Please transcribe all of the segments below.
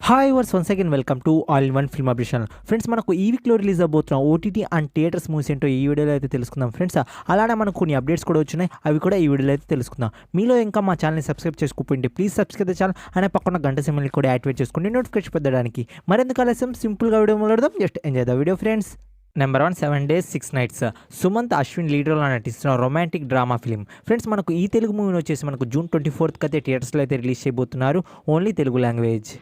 Hi viewers once again welcome to all in one film updation. Friends, మనకు ఈ వీక్లో release అవబోతున్న OTT and theatres movies ఏంటో ఈ వీడియోలో అయితే తెలుసుకుందాం. ఫ్రెండ్స్, అలానే మనకు కొన్ని అప్డేట్స్ కూడా వచ్చినాయి, అవి కూడా ఈ వీడియోలో అయితే తెలుసుకుందాం. మీలో ఇంకా మా ఛానల్ని సబ్స్క్రైబ్ చేసుకోకపోయింటే ప్లీజ్ సబ్స్క్రైబ్ ఛానల్ అనే పక్కన గంట సింబల్ని కూడా యాక్టివేట్ చేసుకోండి నోటిఫికేషన్ పొందడానికి. మరెందుకు ఆలస్యం, సింపుల్గా వీడియో మొదలెడదాం. Just enjoy the video friends. Number 1, 7 days 6 nights. Sumanth Ashwin లీడర్లో నటిస్తున్న రొమాంటిక్ డ్రామా ఫిలిం. ఫ్రెండ్స్, మనకు ఈ తెలుగు మూవీని వచ్చేసి మనకు జూన్ 24th అయితే థియేటర్స్లో అయితే రిలీజ్ చేయబోతున్నారు, ఓన్లీ తెలుగు లాంగ్వేజ్.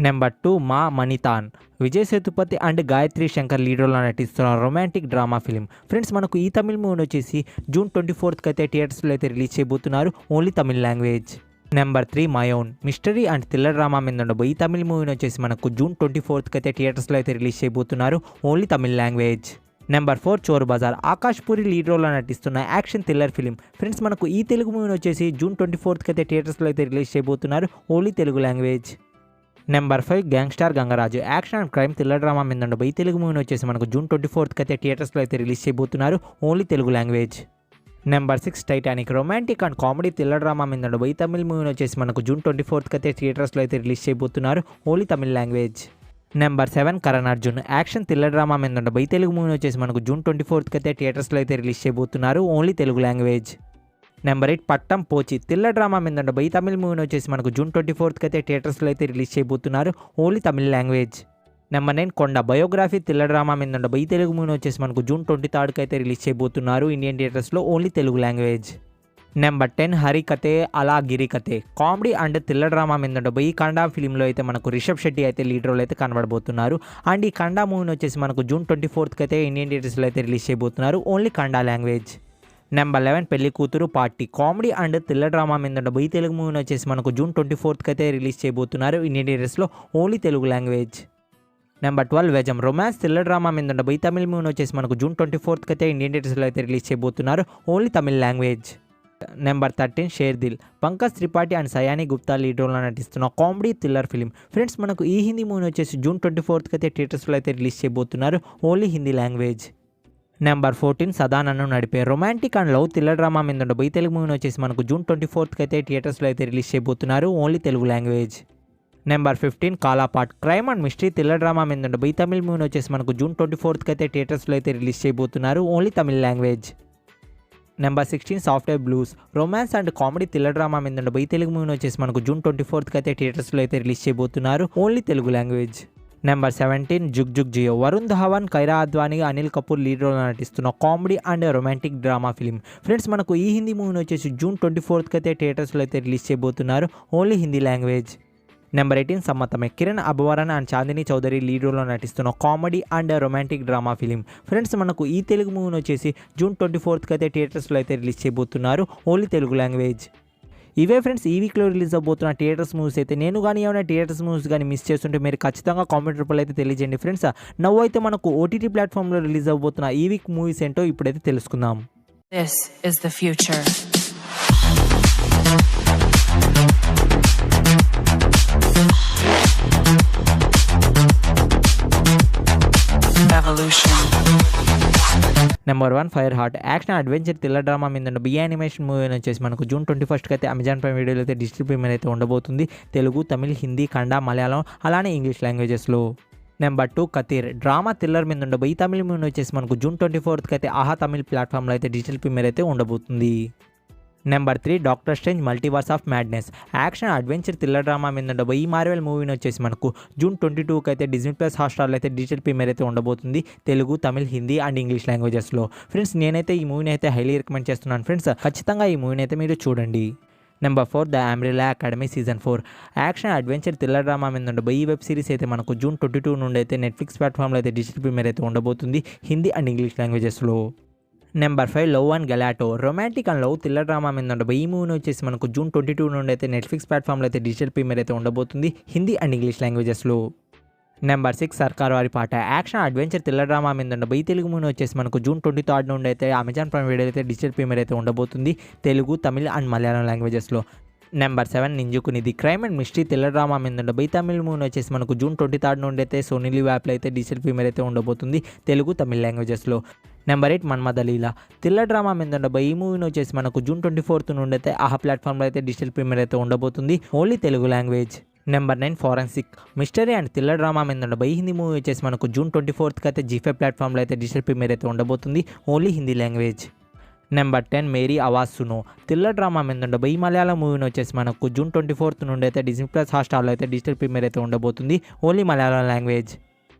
నెంబర్ 2, మా మణితాన్. విజయ్ సేతుపతి అండ్ గాయత్రి శంకర్ లీడర్లో నటిస్తున్న రొమాంటిక్ డ్రామా ఫిలిం. ఫ్రెండ్స్, మనకు ఈ తమిళ మూవీని వచ్చేసి జూన్ 24th అయితే థియేటర్స్లో అయితే రిలీజ్ చేయబోతున్నారు, only Tamil language. Number 3, my own. Mystery and thriller drama మీద ఉండబోయి ఈ తమిళ మూవీని వచ్చేసి మనకు జూన్ 24th అయితే థియేటర్స్లో అయితే రిలీజ్ చేయబోతున్నారు, ఓన్లీ తమిళ లాంగ్వేజ్. నెంబర్ 4, చోర్ బజార్. ఆకాష్ పూరి లీడ్ రోల్లో నటిస్తున్న యాక్షన్ థ్రిల్లర్ ఫిలిం. ఫ్రెండ్స్, మనకు ఈ తెలుగు మూవీని వచ్చేసి జూన్ 24th అయితే థియేటర్స్లో అయితే రిలీజ్ చేయబోతున్నారు, only Telugu language. Number 5, gangster Gangaraju. Action and crime thriller drama మీద ఉండబోయి ఈ తెలుగు మూవీని వచ్చేసి మనకు జూన్ 24th అయితే థియేటర్స్లో అయితే రిలీజ్ చేయబోతున్నారు, only Telugu language. Number 6, Titanic. Romantic and comedy thriller drama మీద ఉండబోయి ఈ తమిళ మూవీని వచ్చేసి మనకు జూన్ 24th అయితే థియేటర్స్లో అయితే రిలీజ్ చేయబోతున్నారు, only Tamil language. Number 7, Karan Arjun. Action thriller drama మీద ఉండబోయి ఈ తెలుగు మూవీని వచ్చేసి మనకు జూన్ 24th అయితే థియేటర్స్లో అయితే రిలీజ్ చేయబోతున్నారు, ఓన్లీ తెలుగు లాంగ్వేజ్. నెంబర్ 8, పట్టం పోచి. థ్రిల్లర్ డ్రామా మీద ఉండబోయి ఈ తమిళ మూవీని వచ్చేసి మనకు జూన్ 24th అయితే థియేటర్స్లో అయితే రిలీజ్ చేయబోతున్నారు, ఓన్లీ తమిళ లాంగ్వేజ్. నెంబర్ 9, కొండ. బయోగ్రఫీ థ్రిల్లర్ డ్రామా మీద ఉండబోయి ఈ తెలుగు మూవీని వచ్చేసి మనకు జూన్ 23th అయితే రిలీజ్ చేయబోతున్నారు, ఇండియన్ థియేటర్స్లో, ఓన్లీ తెలుగు లాంగ్వేజ్. నెంబర్ 10, హరికథే అలా గిరికథే. కామెడీ అండ్ థ్రిల్లర్ డ్రామా మీద ఉండబోయి ఈ కండా ఫిలింలో అయితే మనకు రిషబ్ శెట్టి అయితే లీడ్ రోల్ అయితే కనబడబోతున్నారు. అండ్ ఈ కండా మూవీని వచ్చేసి మనకు జూన్ 24th అయితే ఇండియన్ థియేటర్స్లో అయితే రిలీజ్ చేయబోతున్నారు, ఓన్లీ కండా లాంగ్వేజ్. నెంబర్ 11, పెళ్లి కూతురు party. Comedy and thriller drama మీద ఉండబోయి ఈ తెలుగు మూవీని వచ్చేసి మనకు జూన్ 24th అయితే రిలీజ్ చేయబోతున్నారు, ఇండియన్ థియేటర్స్లో, only Telugu language. Number 12, Vezham. Romance thriller drama మీద ఉండబోయి తమిళ మూవీని వచ్చేసి మనకు జూన్ 24th అయితే ఇండియన్ థియేటర్స్లో అయితే రిలీజ్ చేయబోతున్నారు, only Tamil language. Number 13, Sher Dil. Pankaj Tripathi and Sayani Gupta lead రోల్లో నటిస్తున్న కామెడీ థ్రిల్లర్ ఫిలిం. ఫ్రెండ్స్, మనకు ఈ హిందీ మూవీని వచ్చేసి జూన్ 24th అయితే థియేటర్స్లో అయితే రిలీజ్ చేయబోతున్నారు, ఓన్లీ హిందీ లాంగ్వేజ్. నెంబర్ 14, సదా నన్ను నడిపే. Romantic and love thriller drama మీద ఉండబోయి తెలుగు మూవీని వచ్చేసి మనకు జూన్ 24th అయితే థియేటర్స్లో అయితే రిలీజ్ చేయబోతున్నారు, ఓన్లీ తెలుగు లాంగ్వేజ్. నెంబర్ 15, కాలాపాట్. Crime and mystery thriller drama మీద ఉండబోయి తమిళ మూవీని వచ్చేసి మనకు జూన్ 24th అయితే థియేటర్స్లో అయితే రిలీజ్ చేయబోతున్నారు, only Tamil language. Number 16, software blues. Romance and comedy thriller drama మీద ఉండబోయి తెలుగు మూవీని వచ్చేసి మనకు జూన్ 24th అయితే థియేటర్స్లో అయితే రిలీజ్ చేయబోతున్నారు, only Telugu language. Number 17, Jug Jug Jeeyo. Varun Dhawan, Kiara Advani, Anil Kapoor lead రోల్లో నటిస్తున్న comedy and romantic drama film. Friends, మనకు ఈ హిందీ మూవీని వచ్చేసి జూన్ 24th అయితే థియేటర్స్లో అయితే రిలీజ్ చేయబోతున్నారు, only Hindi language. Number 18, Sammathame. Kiran Abbavaram and Chandini Chowdary lead రోల్లో నటిస్తున్న comedy and romantic drama film. Friends, మనకు ఈ తెలుగు మూవీని వచ్చేసి జూన్ 24th అయితే థియేటర్స్లో అయితే రిలీజ్ చేయబోతున్నారు, ఓన్లీ తెలుగు లాంగ్వేజ్. ఇవే ఫ్రెండ్స్ ఈ వీక్లో రిలీజ్ అవబోతున్న థియేటర్స్ మూవీస్ అయితే. నేను కానీ ఏమైనా థియేటర్స్ మూవీస్ కానీ మిస్ చేస్తుంటే మీరు ఖచ్చితంగా కామెంట్ రూపంలో అయితే తెలియజేయండి ఫ్రెండ్స్. నవ్వు అయితే మనకు ఓటీటీ ప్లాట్ఫామ్లో రిలీజ్ అవబోతున్న ఈ వీక్ మూవీస్ ఏంటో ఇప్పుడైతే తెలుసుకుందాం. This is the future. Evolution. Number 1, fire heart. Action adventure thriller drama మీద ఉన్న బి యానిమేషన్ మూవీ వచ్చేసి మనకు జూన్ 21st అయితే అమెజాన్ ప్రైమ్ వీడియోలో అయితే డిజిటల్ ప్రీమియర్ అయితే ఉండబోతుంది, తెలుగు, తమిళ్, హిందీ, కన్నడ, మలయాళం, అలానే ఇంగ్లీష్ లాంగ్వేజెస్లో. నెంబర్ 2, కతీర్. డ్రామా థ్రిల్లర్ మీద ఉండబోయి ఈ తమిళ మూవీ వచ్చేసి మనకు జూన్ 24th అయితే ఆహా తమిళ్ ప్లాట్ఫామ్లో అయితే డిజిటల్ ప్రీమియర్ అయితే ఉండబోతుంది. Number 3, doctor strange multiverse of madness. Action adventure thriller drama మీద ఉండబోయి ఈ మార్వెల్ మూవీని వచ్చేసి మనకు జూన్ 22కి అయితే డిజ్నీ ప్లస్ హాట్‌స్టార్లో అయితే డిజిటల్ ప్రీమియర్ అయితే ఉండబోతుంది, తెలుగు, తమిళ్, హిందీ అండ్ ఇంగ్లీష్ లాంగ్వేజెస్లో. ఫ్రెండ్స్, నేనైతే ఈ మూవీని అయితే హైలీ రికమెండ్ చేస్తున్నాను ఫ్రెండ్స్, ఖచ్చితంగా ఈ మూవీని అయితే మీరు చూడండి. Number 4, the umbrella academy season 4. Action adventure thriller drama మీద ఉండబోయి ఈ వెబ్ సిరీస్ అయితే మనకు జూన్ 22 నుండి అయితే నెట్ఫ్లిక్స్ ప్లాట్ఫామ్లో అయితే డిజిటల్ ప్రీమియర్ అయితే ఉండబోతుంది, హిందీ అండ్ ఇంగ్లీష్ లాంగ్వేజెస్లో. Number 5, love and gelato. Romantic and love thriller drama మీద ఉండబోయి ఈ మూవీని వచ్చేసి మనకు జూన్ 22 నుండి అయితే నెట్ఫ్లిక్స్ ప్లాట్ఫామ్లో అయితే డిజిటల్ ప్రీమియర్ అయితే ఉండబోతుంది, హిందీ అండ్ ఇంగ్లీష్ లాంగ్వేజెస్లో. నెంబర్ 6, సర్కార్ వారి పాట. యాక్షన్ అడ్వెంచర్ థ్రిల్లర్ డ్రామా మీద ఉండబోయి తెలుగు మూవీని వచ్చేసి మనకు జూన్ 23rd నుండి అయితే అమెజాన్ ప్రైమ్ వీడియో అయితే డిజిటల్ ప్రీమియర్ అయితే ఉండబోతుంది, తెలుగు, తమిళ్ అండ్ మలయాళం లాంగ్వేజెస్లో. Number 7, Nenjuku Needhi. Crime and mystery thriller drama మీద ఉండబోయి తమిళ మూవీని వచ్చేసి మనకు జూన్ 23rd నుండి అయితే సోనీ లివ్ యాప్లో అయితే డిజిటల్ ప్రీమియర్ అయితే ఉండబోతుంది, తెలుగు, తమిళ్ లాంగ్వేజెస్లో. నెంబర్ 8, మన్మథలీల. థ్రిల్లర్ డ్రామా మీద ఉండబోయి ఈ మూవీని వచ్చేసి మనకు జూన్ 24th నుండి అయితే ఆహా ప్లాట్ఫామ్లో అయితే డిజిటల్ ప్రీమియర్ అయితే ఉండబోతుంది, only Telugu language. Number 9 forensic mystery and thriller drama మీద ఉన్న బై హిందీ మూవీ వచ్చేసి మనకు జూన్ 24th అయితే G5 ప్లాట్ఫామ్లో అయితే డిజిటల్ ప్రీమియర్ అయితే ఉండబోతుంది, only Hindi language. Number 10 Meri Awaaz Suno thriller drama మీద ఉన్న బై మలయాళం మూవీని వచ్చేసి మనకు జూన్ 24th నుండి అయితే డిజ్నీ ప్లస్ హాట్‌స్టార్లో అయితే డిజిటల్ ప్రీమియర్ అయితే ఉండబోతుంది, only Malayalam language.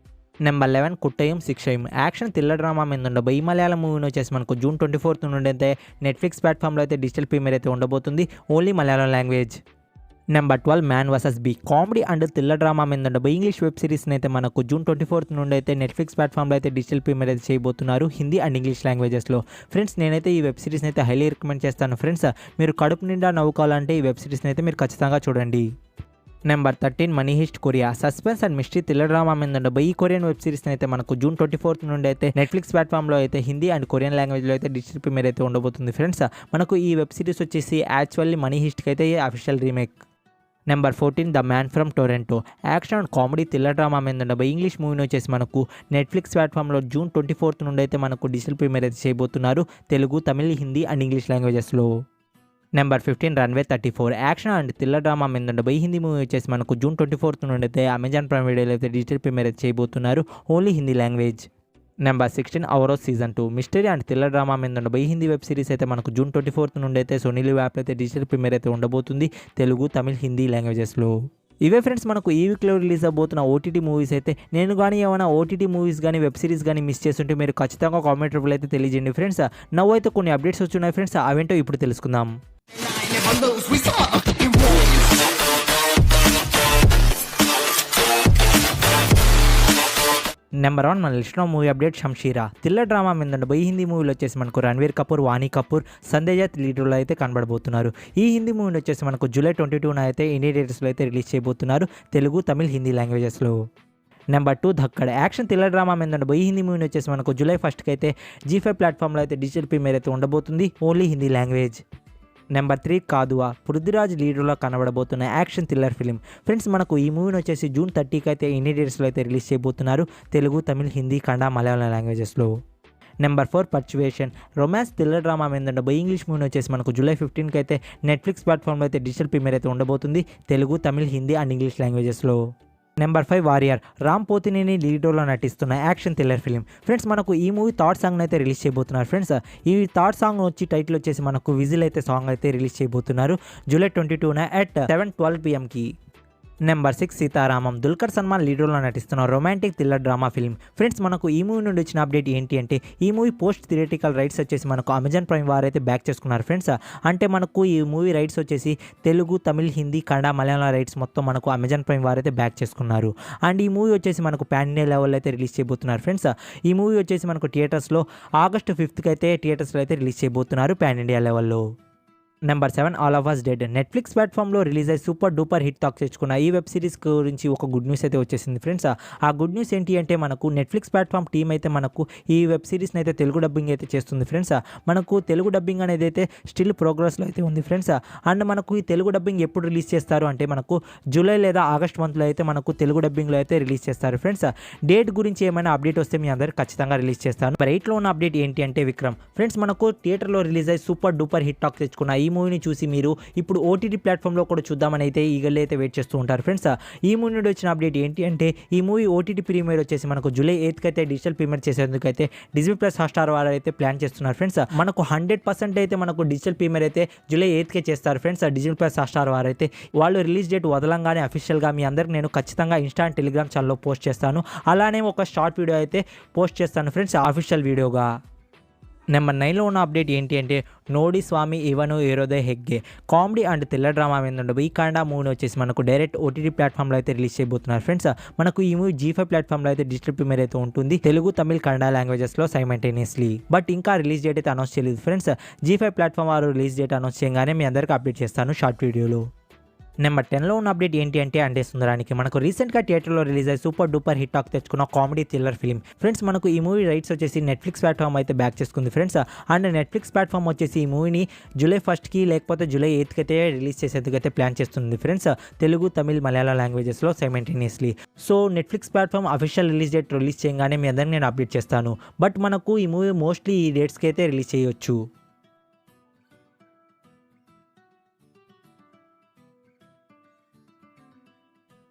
Number 11 Kuttavum Shikshayum action thriller drama మీద ఉన్న బై మలయాళం మూవీని వచ్చేసి మనకు జూన్ 24th నుండి అయితే నెట్ఫ్లిక్స్ ప్లాట్ఫామ్లో అయితే డిజిటల్ ప్రీమియర్ అయితే ఉండబోతుంది, only Malayalam language. Number 12 man versus bee comedy and thriller drama మీద ఉన్న బై ఇంగ్లీష్ వెబ్ సిరీస్ని అయితే మనకు జూన్ 24th నుండి అయితే నెట్ఫ్లిక్స్ ప్లాట్ఫామ్లో అయితే డిజిటల్ ప్రీమియర్ అయితే చేయబోతున్నారు, హిందీ అండ్ ఇంగ్లీష్ లాంగ్వేజెస్లో. ఫ్రెండ్స్ నేనైతే ఈ వెబ్ సిరీస్ని అయితే హైలీ రికమెండ్ చేస్తాను ఫ్రెండ్స్. మీరు కడుపు నిండా నవ్వుకోవాలంటే ఈ వెబ్ సిరీస్ని అయితే మీరు ఖచ్చితంగా చూడండి. Number 13 money heist Korea suspense and mystery thriller drama మీద ఉన్న బై కొరియన్ వెబ్ సిరీస్ని అయితే మనకు జూన్ 24th నుండి అయితే నెట్ఫ్లిక్స్ ప్లాట్ఫామ్లో అయితే హిందీ అండ్ కొరియన్ లాంగ్వేజ్లో అయితే డిజిటల్ ప్రీమియర్ అయితే ఉండబోతుంది ఫ్రెండ్స్. మనకు ఈ వెబ్ సిరీస్ వచ్చేసి యాక్చువల్లీ మనీ హిస్ట్కి అయితే official remake. Number 14 the man from Toronto action and comedy thriller drama మీద ఉన్న బై ఇంగ్లీష్ మూవీని వచ్చేసి మనకు నెట్ఫ్లిక్స్ ప్లాట్ఫామ్లో జూన్ 24th నుండి అయితే మనకు డిజిటల్ ప్రీమియర్ అయితే చేయబోతున్నారు, తెలుగు, తమిళ్, హిందీ అండ్ ఇంగ్లీష్ లాంగ్వేజెస్లో. Number 15 runway 34 action and thriller drama మీద ఉన్న బై హిందీ మూవీ వచ్చేసి మనకు జూన్ 24th నుండి అయితే అమెజాన్ ప్రైమ్ వీడియోలో అయితే డిజిటల్ ప్రీమియర్ అయితే చేయబోతున్నారు, only Hindi language. Number 16 hour season 2 mystery and thriller drama మీద ఉన్న బై హిందీ వెబ్ సిరీస్ అయితే మనకు జూన్ 24th నుండి అయితే సోనీ లివ్ యాప్లో అయితే డిజిటల్ ప్రీమియర్ అయితే ఉండబోతుంది, తెలుగు, తమిళ్, హిందీ లాంగ్వేజెస్లో. ఇవే ఫ్రెండ్స్ మనకు ఈ వీక్లో రిలీజ్ అవబోతున్న ఓటీటీ మూవీస్ అయితే. నేను కానీ ఏమైనా ఓటీటీ మూవీస్ కానీ వెబ్ సిరీస్ కానీ మిస్ చేస్తుంటే మీరు ఖచ్చితంగా కామెంట్ రూపంలో అయితే తెలియజేయండి ఫ్రెండ్స్. నవ్వు అయితే కొన్ని అప్డేట్స్ వచ్చున్నాయి ఫ్రెండ్స్, అవేంటో ఇప్పుడు తెలుసుకుందాం. నెంబర్ 1 మన లిస్ట్లో movie update Shamshira thriller drama మీద బై హిందీ మూవీలో వచ్చేసి మనకు రణ్వీర్ కపూర్, వాణి కపూర్, సంజయ్ దత్ లీడర్లో అయితే కనబడబోతున్నారు. ఈ హిందీ మూవీని వచ్చేసి మనకు జూలై 22న అయితే ఇండియన్ థియేటర్స్లో అయితే రిలీజ్ చేయబోతున్నారు, తెలుగు, తమిళ్, హిందీ లాంగ్వేజెస్లో. Number 2 Dhaakad action thriller drama మీద బై హిందీ మూవీని వచ్చేసి మనకు జూలై 1st అయితే G5 ప్లాట్ఫామ్లో అయితే డిజిటల్ ప్రీమియర్ అయితే ఉండబోతుంది, only Hindi language. Number 3 Kaduva Prithviraj లీడర్లో కనబడబోతున్న యాక్షన్ థ్రిల్లర్ ఫిలిం. ఫ్రెండ్స్ మనకు ఈ మూవీని వచ్చేసి జూన్ 30కి అయితే ఇండియన్ థియేటర్స్లో అయితే రిలీజ్ చేయబోతున్నారు, తెలుగు, తమిళ్, హిందీ, కన్నడ, మలయాళం లాంగ్వేజెస్లో. Number 4 persuasion romance thriller drama మీద బై ఇంగ్లీష్ మూవీని వచ్చేసి మనకు జూలై 15కి అయితే నెట్ఫ్లిక్స్ ప్లాట్ఫామ్లో అయితే డిజిటల్ ప్రీమియర్ అయితే ఉండబోతుంది, తెలుగు, తమిళ్, హిందీ అండ్ ఇంగ్లీష్ లాంగ్వేజెస్లో. Number 5 warrior Ram Pothineni lead రోల్లో నటిస్తున్న యాక్షన్ థ్రిల్లర్ ఫిలిం. ఫ్రెండ్స్ మనకు ఈ మూవీ థర్డ్ సాంగ్ అయితే రిలీజ్ చేయబోతున్నారు ఫ్రెండ్స్. ఈ థర్డ్ సాంగ్ వచ్చి టైటిల్ వచ్చేసి మనకు విజిల్ అయితే సాంగ్ అయితే రిలీజ్ చేయబోతున్నారు, జూలై 22న at 7:12 PM. Number 6 Sita Ramam Dulquer Salmaan lead రోల్లో నటిస్తున్న romantic thriller drama film. Friends మనకు ఈ మూవీ నుండి వచ్చిన అప్డేట్ ఏంటి అంటే ఈ మూవీ పోస్ట్ థియేటికల్ రైట్స్ వచ్చేసి మనకు అమెజాన్ ప్రైమ్ వారు అయితే బ్యాక్ చేసుకున్నారు ఫ్రెండ్స్. అంటే మనకు ఈ మూవీ రైట్స్ వచ్చేసి తెలుగు, తమిళ్, హిందీ, కన్నడ, మలయాళం రైట్స్ మొత్తం మనకు అమెజాన్ ప్రైమ్ వారు అయితే బ్యాక్ చేసుకున్నారు. అండ్ ఈ మూవీ వచ్చేసి మనకు పాన్ ఇండియా లెవెల్ అయితే రిలీజ్ చేయబోతున్నారు ఫ్రెండ్స్. ఈ మూవీ వచ్చేసి మనకు థియేటర్స్లో August 5th అయితే థియేటర్స్లో అయితే రిలీజ్ చేయబోతున్నారు పాన్ ఇండియా లెవెల్లో. Number 7 all of us dead Netflix ప్లాట్ఫామ్లో రిలీజ్ అయ్యి సూపర్ డూపర్ హిట్ టాక్ తెచ్చుకున్న ఈ వెబ్ సిరీస్ గురించి ఒక గుడ్ న్యూస్ అయితే వచ్చేసింది ఫ్రెండ్స్. ఆ గుడ్ న్యూస్ ఏంటి అంటే మనకు నెట్ఫ్లిక్స్ ప్లాట్ఫామ్ టీం అయితే మనకు ఈ వెబ్ సిరీస్ని అయితే తెలుగు డబ్బింగ్ అయితే చేస్తుంది ఫ్రెండ్స్. మనకు తెలుగు డబ్బింగ్ అనేది అయితే స్టిల్ ప్రోగ్రెస్లో అయితే ఉంది ఫ్రెండ్స్. అండ్ మనకు ఈ తెలుగు డబ్బింగ్ ఎప్పుడు రిలీజ్ చేస్తారు అంటే మనకు జూలై లేదా ఆగస్ట్ మంత్లో అయితే మనకు తెలుగు డబ్బింగ్లో అయితే రిలీజ్ చేస్తారు ఫ్రెండ్స్. డేట్ గురించి ఏమైనా అప్డేట్ వస్తే మీ అందరికి ఖచ్చితంగా రిలీజ్ చేస్తాను. నెంబర్ 8లో ఉన్న అప్డేట్ ఏంటి అంటే విక్రమ్. ఫ్రెండ్స్ మనకు థియేటర్లో రిలీజ్ అయ్యి సూపర్ డూపర్ హిట్ టాక్ తెచ్చుకున్న ఈ మూవీని చూసి మీరు ఇప్పుడు ఓటీటీ ప్లాట్ఫామ్లో కూడా చూద్దామని అయితే ఈగర్లీ అయితే వెయిట్ చేస్తూ ఉంటారు ఫ్రెండ్స్. ఈ మూవీ నుండి వచ్చిన అప్డేట్ ఏంటి అంటే ఈ మూవీ ఓటీటీ ప్రీమియర్ వచ్చేసి మనకు జూలై 8th అయితే డిజిటల్ ప్రీమియర్ చేసేందుకు అయితే డిజ్నీ ప్లస్ హాట్‌స్టార్ వారు అయితే ప్లాన్ చేస్తున్నారు ఫ్రెండ్స్. మనకు 100% అయితే మనకు డిజిటల్ ప్రీమియర్ అయితే జూలై 8th చేస్తారు ఫ్రెండ్స్. డిజ్నీ ప్లస్ హాట్‌స్టార్ వారు అయితే వాళ్ళు రిలీజ్ డేట్ వదలంగానే అఫీషియల్గా మీ అందరికి నేను ఖచ్చితంగా ఇన్స్టా అండ్ టెలిగ్రామ్ ఛానల్లో పోస్ట్ చేస్తాను. అలానే ఒక షార్ట్ వీడియో అయితే పోస్ట్ చేస్తాను ఫ్రెండ్స్ అఫీషియల్ వీడియోగా. నెంబర్ 9లో ఉన్న అప్డేట్ ఏంటి అంటే నోడి స్వామి ಇವನು ಇರೋದೇ Hegde comedy and thriller drama మీద ఉండే ఈ కన్నడ మూవీ వచ్చేసి మనకు డైరెక్ట్ ఓటీటీ ప్లాట్ఫామ్లో అయితే రిలీజ్ చేయబోతున్నారు ఫ్రెండ్స్. మనకు ఈ మూవీ G5 ప్లాట్ఫామ్లో అయితే డిజిటల్ ప్రీమియర్ అయితే ఉంటుంది, తెలుగు, తమిళ్, కన్నడ లాంగ్వేజెస్లో సైమల్టేనియస్లీ. బట్ ఇంకా రిలీజ్ డేట్ అయితే అనౌన్స్ చేయలేదు ఫ్రెండ్స్. G5 ప్లాట్ఫామ్ వారు రిలీజ్ డేట్ అనౌన్స్ చేయగానే మీ అందరికీ అప్డేట్ చేస్తాను షార్ట్ వీడియోలో. నెంబర్ 10లో ఉన్న అప్డేట్ ఏంటి అంటే అండే సుందరానికి మనకు రీసెంట్గా థియేటర్లో రిలీజ్ అయ్యి సూపర్ డూపర్ హిట్ టాక్ తెచ్చుకున్న కామెడీ థ్రిల్లర్ ఫిల్మ్. ఫ్రెండ్స్ మనకు ఈ మూవీ రైట్స్ వచ్చేసి నెట్ఫ్లిక్స్ ప్లాట్ఫామ్ అయితే బ్యాక్ చేసుకుంది ఫ్రెండ్స్. అండ్ నెట్ఫ్లిక్స్ ప్లాట్ఫామ్ వచ్చేసి ఈ మూవీని జూలై 1st లేకపోతే జూలై 8th అయితే రిలీజ్ చేసేందుకు అయితే ప్లాన్ చేస్తుంది ఫ్రెండ్స్, తెలుగు, తమిళ్, మలయాళం లాంగ్వేజెస్లో simultaneously. So Netflix platform official release date release చేయగానే మీ అందరికీ నేను అప్డేట్ చేస్తాను. బట్ మనకు ఈ మూవీ మోస్ట్లీ ఈ డేట్స్కి అయితే రిలీజ్ చేయొచ్చు.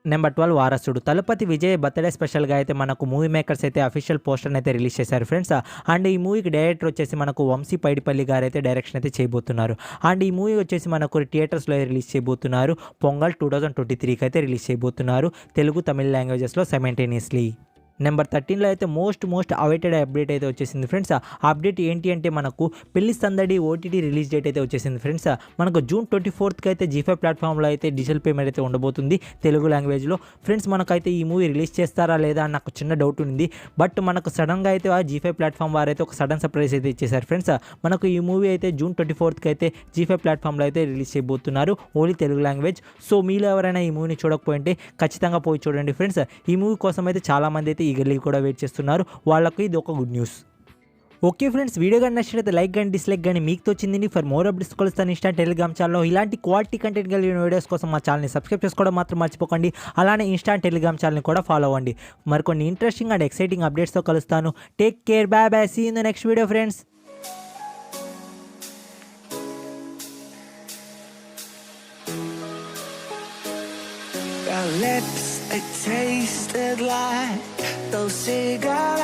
నెంబర్ 12 వారసుడు. తలపతి విజయ్ బర్త్డే స్పెషల్గా అయితే మనకు మూవీ మేకర్స్ అయితే అఫీషియల్ పోస్టర్ని అయితే రిలీజ్ చేశారు ఫ్రెండ్స్. అండ్ ఈ మూవీకి డైరెక్టర్ వచ్చేసి మనకు వంశీ పైడిపల్లి గారు అయితే డైరెక్షన్ అయితే చేయబోతున్నారు. అండ్ ఈ మూవీ వచ్చేసి మనకు థియేటర్స్లో రిలీజ్ చేయబోతున్నారు. పొంగల్ 2023కి అయితే రిలీజ్ చేయబోతున్నారు, తెలుగు తమిళ లాంగ్వేజెస్లో సైమల్టేనియస్లీ. నెంబర్ 13లో అయితే మోస్ట్ అవైటెడ్ అప్డేట్ అయితే వచ్చేసింది ఫ్రెండ్స్. ఆ అప్డేట్ ఏంటి అంటే మనకు పెళ్లి సందడి ఓటీటీ రిలీజ్ డేట్ అయితే వచ్చేసింది ఫ్రెండ్స్. మనకు జూన్ 24కి అయితే G5 ప్లాట్ఫామ్లో అయితే డిజిటల్ పేమెంట్ అయితే ఉండబోతుంది తెలుగు లాంగ్వేజ్లో. ఫ్రెండ్స్ మనకైతే ఈ మూవీ రిలీజ్ చేస్తారా లేదా అని నాకు చిన్న డౌట్ ఉంది. బట్ మనకు సడన్గా అయితే ఆ G5 ప్లాట్ఫామ్ వారు అయితే ఒక సడన్ సర్ప్రైజ్ అయితే ఇచ్చేసారు ఫ్రెండ్స్. మనకు ఈ మూవీ అయితే జూన్ 24కి అయితే G5 ప్లాట్ఫామ్లో అయితే రిలీజ్ చేయబోతున్నారు, ఓన్లీ తెలుగు లాంగ్వేజ్. సో మీలో ఎవరైనా ఈ మూవీని చూడకపోయింటే ఖచ్చితంగా పోయి చూడండి ఫ్రెండ్స్. ఈ మూవీ కోసం అయితే చాలామంది అయితే ఈగర్లీ కూడా వెయిట్ చేస్తున్నారు, వాళ్ళకు ఇది ఒక good news. Okay friends, video కానీ నచ్చినట్లయితే లైక్ కానీ డిస్లైక్ కానీ మీకు తోచింది. ఫర్ మోర్ అప్డేట్స్ కలుస్తాను ఇన్స్టా టెలిగ్రామ్ ఛానల్లో. ఇలాంటి క్వాలిటీ కంటెంట్ కలిగిన వీడియోస్ కోసం మా ఛానల్ని సబ్స్క్రైబ్ చేసుకోవడం మాత్రం మర్చిపోకండి. అలానే ఇన్స్టా టెలిగ్రామ్ ఛానల్ని కూడా ఫాలో అవ్వండి. మరికొన్ని ఇంట్రెస్టింగ్ అండ్ ఎక్సైటింగ్ అప్డేట్స్తో కలుస్తాను. Take care, bye bye, see in the next video friends. Our lips, they tasted like those cigarettes